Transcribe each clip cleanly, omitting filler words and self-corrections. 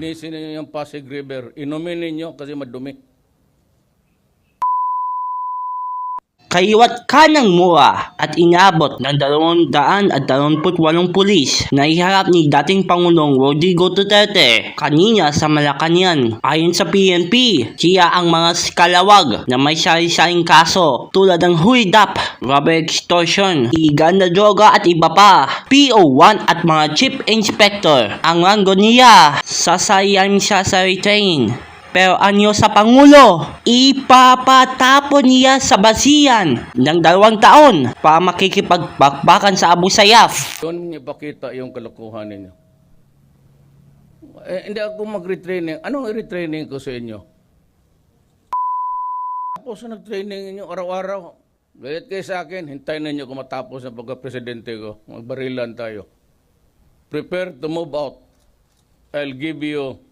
Linisin ninyo yung Pasig River. Inumin ninyo kasi madumi. Kaliwat kanang mura at inabot ng 228 pulis na iharap ni dating Pangulong Rodrigo Duterte kanina sa Malacanang. Ayon sa PNP, siya ang mga kalawag na may sari-saring kaso tulad ng huidap, robbery extortion, iligal na droga at iba pa. PO1 at mga chief inspector ang ranggo niya. Sasayang siya sa retrain. Pero anyo sa Pangulo, ipapatapon niya sa basihan ng 2 taon para makikipagbakbakan sa Abu Sayyaf. Doon ipakita yung kalokohan ninyo. Hindi ako mag-retraining. Anong retraining ko sa inyo? Tapos na nag-training ninyo araw-araw. Gayat kayo sa akin, hintayin ninyo kung matapos ang pagka-presidente ko. Magbarilan tayo. Prepare to move out. I'll give you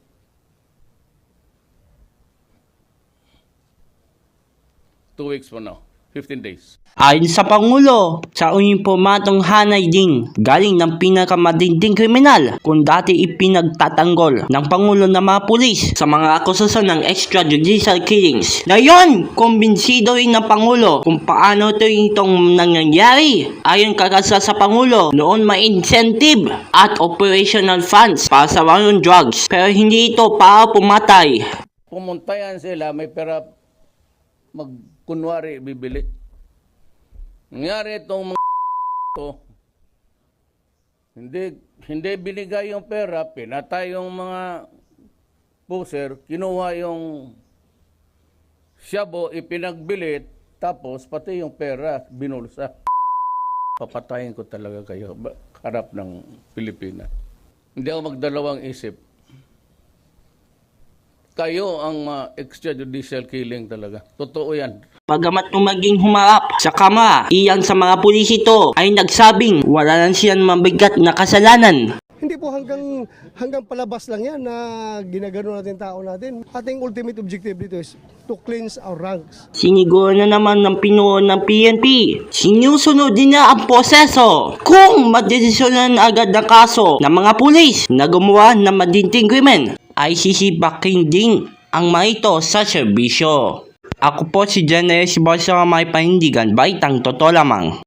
2 weeks from now, 15 days. Ayon sa Pangulo, sa uniformadong hanay din galing ng pinakamadinding kriminal kung dati ipinagtatanggol ng Pangulo ng mga pulis sa mga akusasyon ng extrajudicial killings. Ngayon, kumbinsido rin ng Pangulo kung paano itong nangyayari. Ayon kakasa sa Pangulo, noon may incentive at operational funds para sa war on drugs, pero hindi ito para pumatay. Pumuntayan sila, may pera kunwari bibili. Nangyari itong mga to, hindi binigay yung pera, pinatay yung mga poser, kinuha yung shabu, ipinagbilit, tapos pati yung pera, binulsa. Papatayin ko talaga kayo, harap ng Pilipinas. Hindi ako magdalawang isip. Kayo ang extrajudicial killing talaga. Totoo yan. Pagamat maging humarap sa kamera, iyan sa mga pulis ito ay nagsabing wala lang siyang mabigat na kasalanan. Hindi po hanggang palabas lang yan na ginagano natin tao natin. Ating ultimate objective dito is to cleanse our ranks. Siniguro na naman ng pinuo ng PNP. Sinusunod din na ang proseso kung madesisyonan agad ng kaso ng mga pulis na gumawa ng madinting krimen ay sisipakin din ang mga ito sa serbisyo. Ako po si General Sibarsa, may panindigan, baitang totoo lamang.